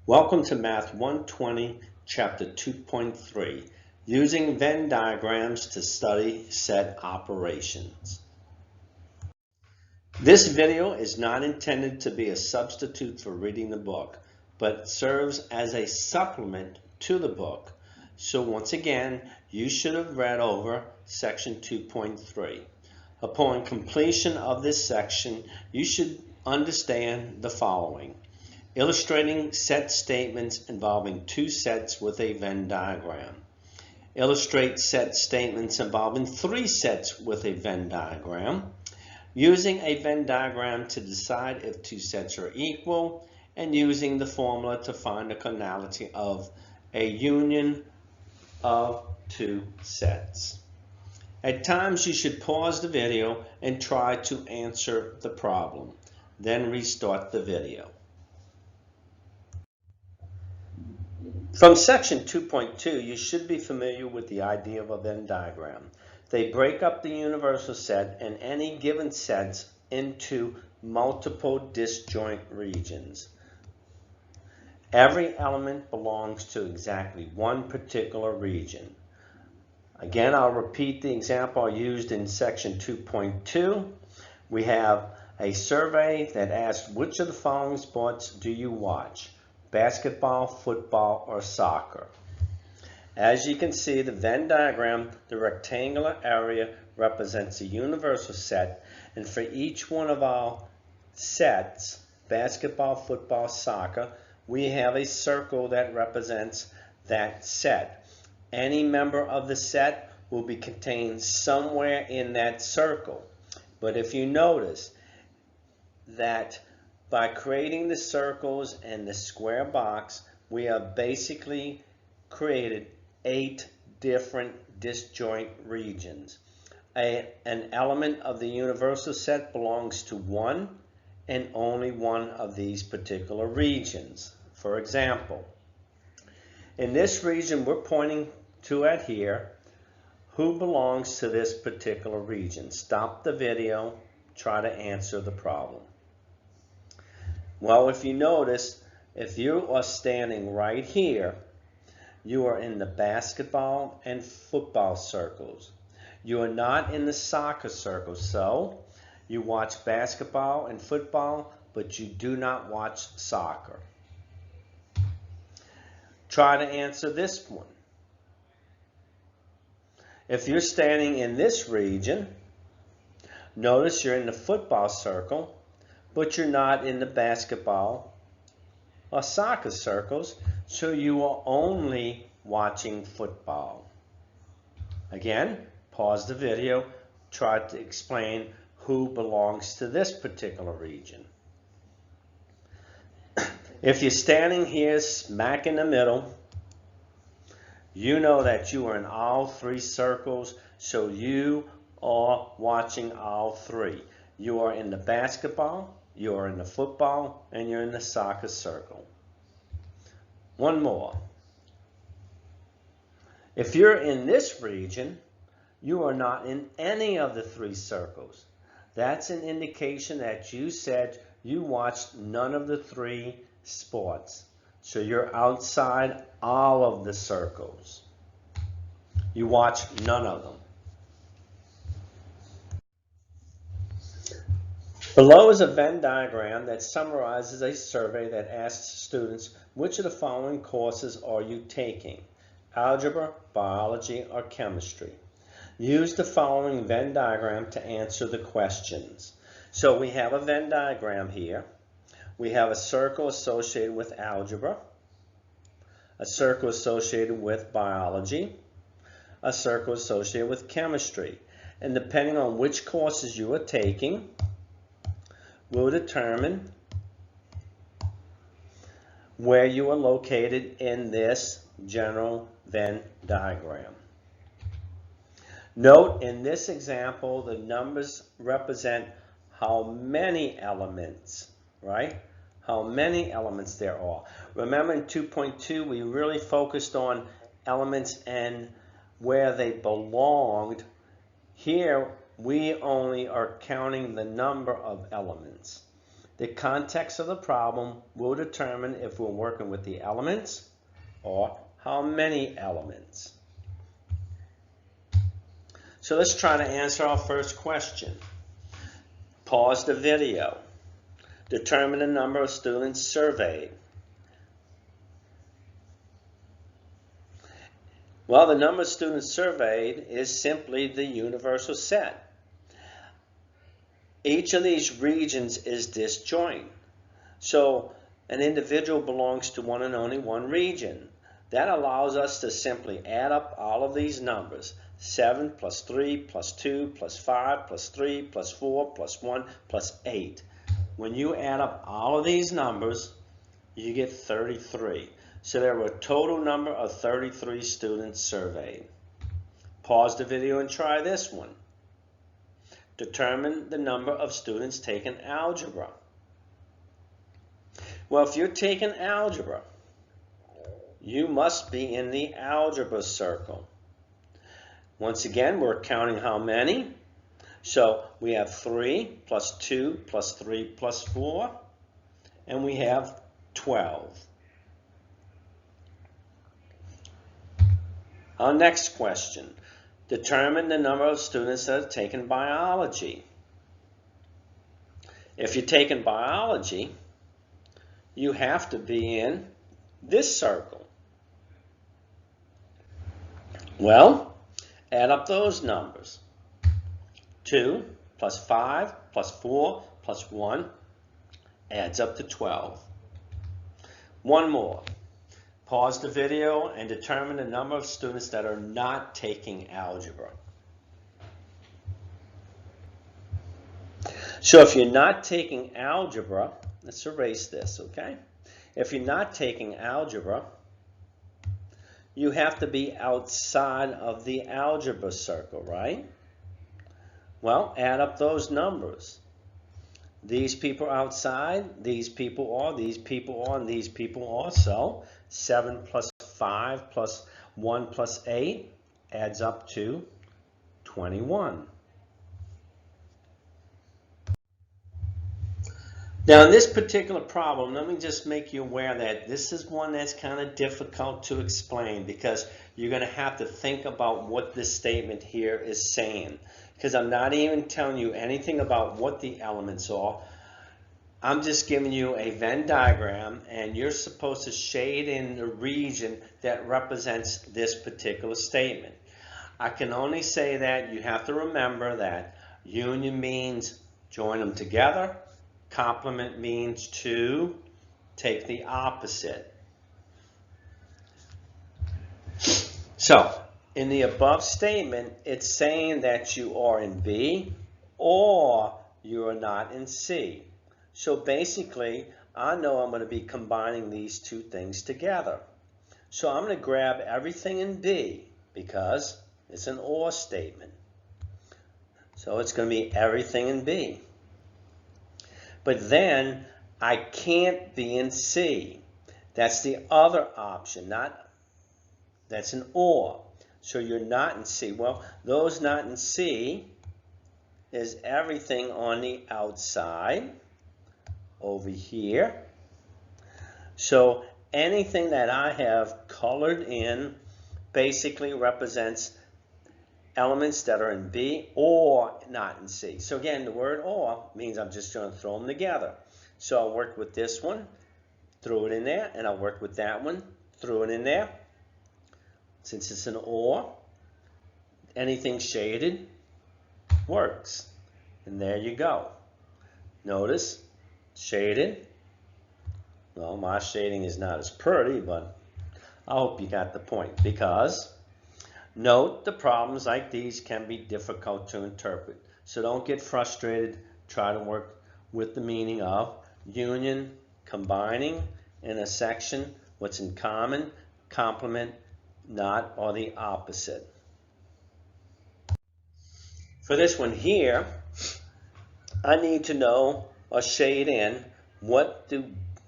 Welcome to Math 120, Chapter 2.3, Using Venn Diagrams to Study Set Operations. This video is not intended to be a substitute for reading the book, but serves as a supplement to the book. So once again, you should have read over Section 2.3. Upon completion of this section, you should understand the following. Illustrating set statements involving two sets with a Venn diagram. Illustrate set statements involving three sets with a Venn diagram. Using a Venn diagram to decide if two sets are equal, and using the formula to find the cardinality of a union of two sets. At times you should pause the video and try to answer the problem. Then restart the video. From Section 2.2, you should be familiar with the idea of a Venn diagram. They break up the universal set and any given sets into multiple disjoint regions. Every element belongs to exactly one particular region. Again, I'll repeat the example I used in Section 2.2. We have a survey that asks, which of the following sports do you watch? Basketball, football, or soccer? As you can see, the Venn diagram, the rectangular area represents a universal set, and for each one of our sets, basketball, football, soccer, we have a circle that represents that set. Any member of the set will be contained somewhere in that circle. But if you notice that by creating the circles and the square box, we have basically created 8 different disjoint regions. An element of the universal set belongs to one and only one of these particular regions. For example, in this region we're pointing to it here, who belongs to this particular region? Stop the video, try to answer the problem. Well, if you notice, if you are standing right here, you are in the basketball and football circles. You are not in the soccer circle, so you watch basketball and football, but you do not watch soccer. Try to answer this one. If you're standing in this region, notice you're in the football circle, but you're not in the basketball or soccer circles, so you are only watching football. Again, pause the video, try to explain who belongs to this particular region. If you're standing here smack in the middle, you know that you are in all three circles, so you are watching all three. You are in the basketball, you are in the football, and you're in the soccer circle. One more. If you're in this region, you are not in any of the three circles. That's an indication that you said you watched none of the three sports. So you're outside all of the circles. You watch none of them. Below is a Venn diagram that summarizes a survey that asks students, which of the following courses are you taking? Algebra, biology, or chemistry? Use the following Venn diagram to answer the questions. So we have a Venn diagram here. We have a circle associated with algebra, a circle associated with biology, a circle associated with chemistry. And depending on which courses you are taking, will determine where you are located in this general Venn diagram. Note in this example, the numbers represent how many elements, right? How many elements there are. Remember in 2.2, we really focused on elements and where they belonged. Here, we only are counting the number of elements. The context of the problem will determine if we're working with the elements or how many elements. So let's try to answer our first question. Pause the video. Determine the number of students surveyed. Well, the number of students surveyed is simply the universal set. Each of these regions is disjoint. So an individual belongs to one and only one region. That allows us to simply add up all of these numbers. 7 plus 3 plus 2 plus 5 plus 3 plus 4 plus 1 plus 8. When you add up all of these numbers, you get 33. So there were a total number of 33 students surveyed. Pause the video and try this one. Determine the number of students taking algebra. Well, if you're taking algebra, you must be in the algebra circle. Once again, we're counting how many. So we have 3 plus 2 plus 3 plus 4, and we have 12. Our next question. Determine the number of students that have taken biology. If you're taking biology, you have to be in this circle. Well, add up those numbers. 2 plus 5 plus 4 plus 1 adds up to 12. One more. Pause the video and determine the number of students that are not taking algebra. So if you're not taking algebra, let's erase this, okay? If you're not taking algebra, you have to be outside of the algebra circle, right? Well, add up those numbers. These people are outside, these people are, these people are, and these people are. So 7 plus 5 plus 1 plus 8 adds up to 21. Now in this particular problem, let me just make you aware that this is one that's kind of difficult to explain because you're going to have to think about what this statement here is saying. Because I'm not even telling you anything about what the elements are. I'm just giving you a Venn diagram and you're supposed to shade in the region that represents this particular statement. I can only say that you have to remember that union means join them together. Complement means to take the opposite. So, in the above statement, it's saying that you are in B or you are not in C. So basically, I know I'm going to be combining these two things together. So I'm going to grab everything in B because it's an or statement. So it's going to be everything in B. But then I can't be in C. That's the other option, that's an or. So you're not in C. Well, those not in C is everything on the outside over here. So anything that I have colored in basically represents elements that are in B or not in C. So again, the word or means I'm just going to throw them together. So I'll work with this one, throw it in there, and I'll work with that one, throw it in there. Since it's an or, anything shaded works. And there you go. Notice, shaded. Well, my shading is not as pretty, but I hope you got the point. Because, note, the problems like these can be difficult to interpret. So don't get frustrated. Try to work with the meaning of union, combining in a section, what's in common, complement, not, or the opposite. For this one here, I need to know or shade in what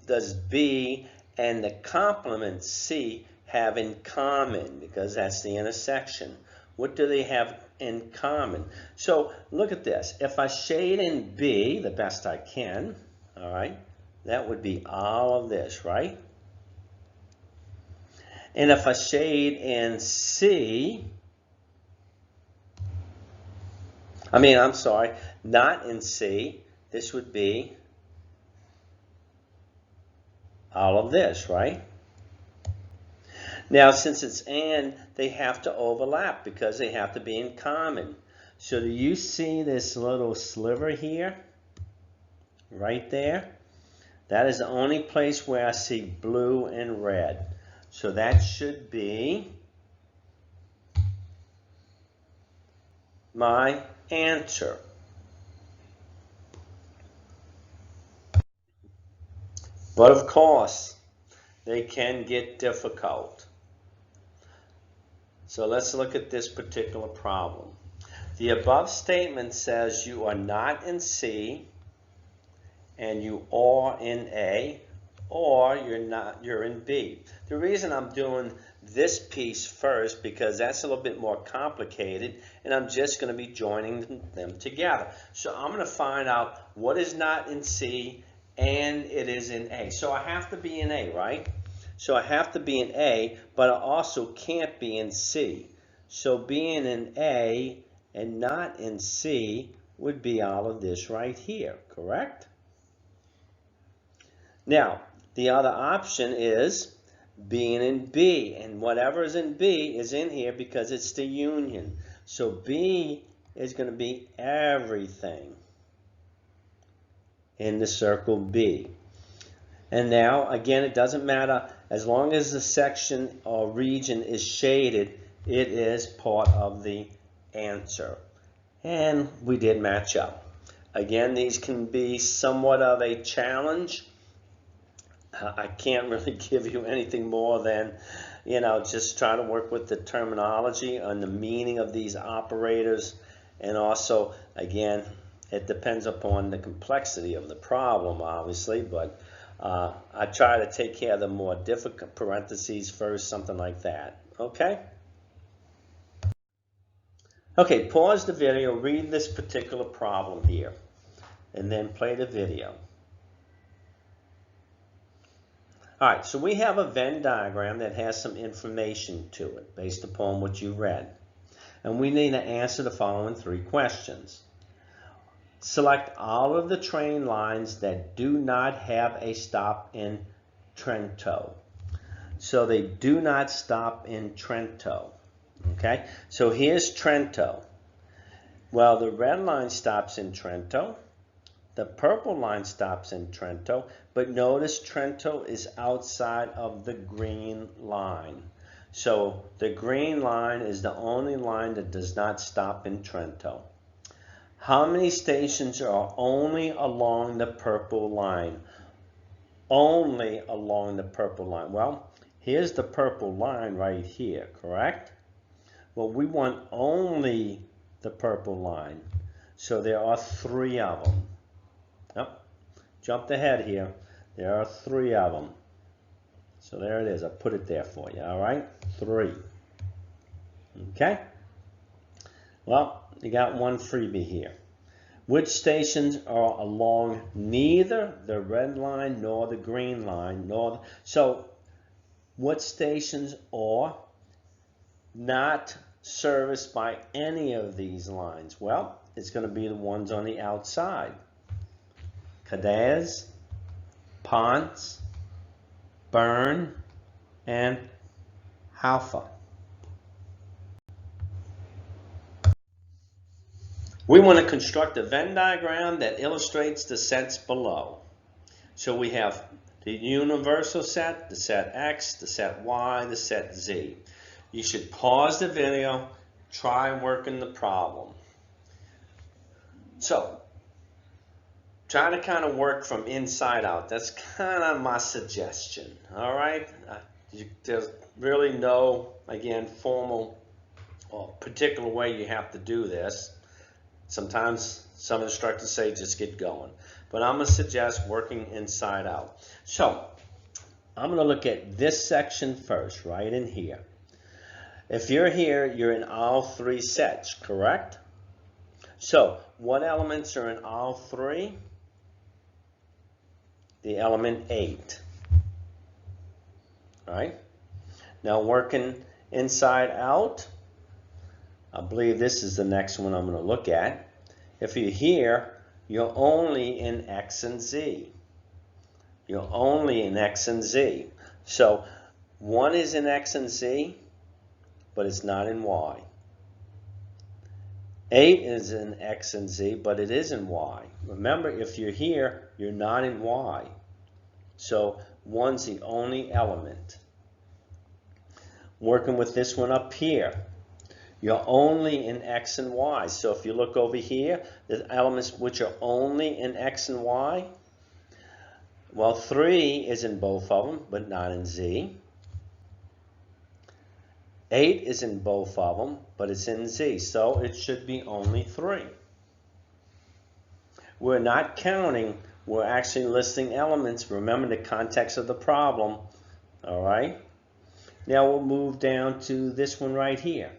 does B and the complement C have in common, because that's the intersection. What do they have in common? So look at this. If I shade in B the best I can, all right? That would be all of this, right? And if I shade in C, I'm sorry, not in C, this would be all of this, right? Now, since it's and, they have to overlap because they have to be in common. So do you see this little sliver here? Right there? That is the only place where I see blue and red. So that should be my answer. But of course, they can get difficult. So let's look at this particular problem. The above statement says you are not in C and you are in A, or you're in B. The reason I'm doing this piece first because that's a little bit more complicated and I'm just going to be joining them together. So I'm going to find out what is not in C and it is in A. So I have to be in A, right? So I have to be in A, but I also can't be in C. So being in A and not in C would be all of this right here, correct? Now, the other option is being in B, and whatever is in B is in here because it's the union. So B is going to be everything in the circle B. And now, again, it doesn't matter. As long as the section or region is shaded, it is part of the answer. And we did match up. Again, these can be somewhat of a challenge. I can't really give you anything more than, just try to work with the terminology and the meaning of these operators. And also, again, it depends upon the complexity of the problem, obviously, but I try to take care of the more difficult parentheses first, something like that. Okay? Okay, pause the video, read this particular problem here, and then play the video. All right, so we have a Venn diagram that has some information to it based upon what you read. And we need to answer the following 3 questions. Select all of the train lines that do not have a stop in Trento. So they do not stop in Trento. Okay, so here's Trento. Well, the red line stops in Trento. The purple line stops in Trento, but notice Trento is outside of the green line. So the green line is the only line that does not stop in Trento. How many stations are only along the purple line? Only along the purple line. Well, here's the purple line right here, correct? Well, we want only the purple line. So there are 3 of them. Yep, jumped ahead here. There are 3 of them. So there it is. I put it there for you. All right, 3. Okay. Well, you got one freebie here. Which stations are along neither the red line nor the green line? So what stations are not serviced by any of these lines? Well, it's going to be the ones on the outside. Cadiz, Ponce, Bern, and Haifa. We want to construct a Venn diagram that illustrates the sets below. So we have the universal set, the set X, the set Y, the set Z. You should pause the video, try working the problem. So, try to kind of work from inside out. That's kind of my suggestion. All right? There's really no, again, formal or particular way you have to do this. Sometimes some instructors say just get going. But I'm going to suggest working inside out. So, I'm going to look at this section first, right in here. If you're here, you're in all 3 sets, correct? So, what elements are in all 3? the element 8. All right? Now working inside out, I believe this is the next one I'm going to look at. If you're here, you're only in X and Z. You're only in X and Z. So 1 is in X and Z, but it's not in Y. 8 is in X and Z, but it is in Y. Remember, if you're here, you're not in Y. So 1's the only element. Working with this one up here, you're only in X and Y. So if you look over here, the elements which are only in X and Y, well, 3 is in both of them, but not in Z. 8 is in both of them, but it's in Z, so it should be only 3. We're not counting, we're actually listing elements. Remember the context of the problem, all right? Now we'll move down to this one right here.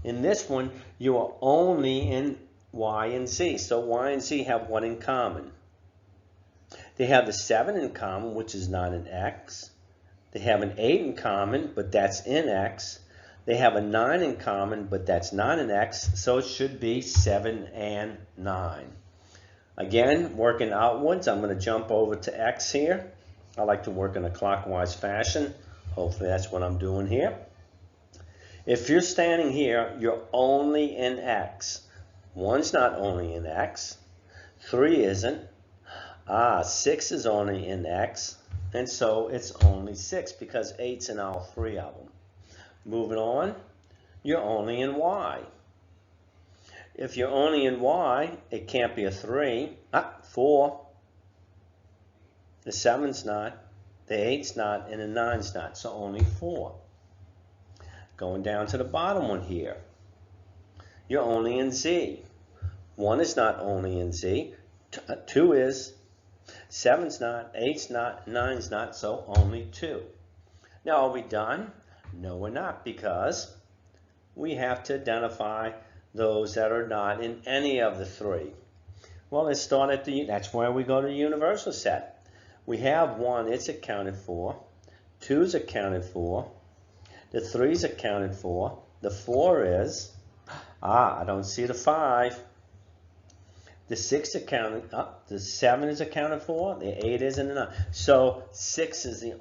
In this one, you are only in Y and Z, so Y and Z have what in common? They have the 7 in common, which is not in X. They have an 8 in common, but that's in X. They have a 9 in common, but that's not in X, so it should be 7 and 9. Again, working outwards, I'm going to jump over to X here. I like to work in a clockwise fashion. Hopefully that's what I'm doing here. If you're standing here, you're only in X. 1's not only in X. 3 isn't. 6 is only in X, and so it's only 6 because 8's in all 3 of them. Moving on, you're only in Y. If you're only in Y, it can't be a 3. 4. The 7's not, the 8's not, and the 9's not, so only 4. Going down to the bottom one here, you're only in Z. 1 is not only in Z, 2 is, 7's not, 8's not, 9's not, so only 2. Now, are we done? No, we're not, because we have to identify those that are not in any of the 3. Well, let's start at that's where we go to the universal set. We have 1, it's accounted for. 2's accounted for. The 3's accounted for. The 4 is. I don't see the 5. The 6 accounted, the 7 is accounted for, the 8 isn't enough. So 5 is the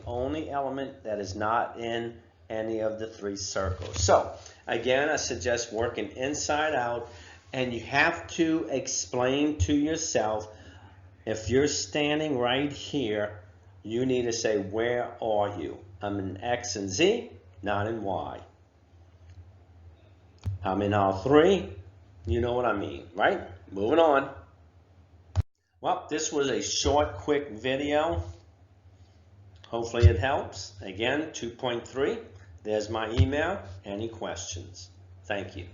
only element that is not in any of the 3 circles. So again, I suggest working inside out, and you have to explain to yourself, if you're standing right here, you need to say, where are you? I'm in X and Z, not in Y. I'm in all 3. You know what I mean, right? Moving on. Well, this was a short, quick video. Hopefully it helps. Again, 2.3. There's my email. Any questions? Thank you.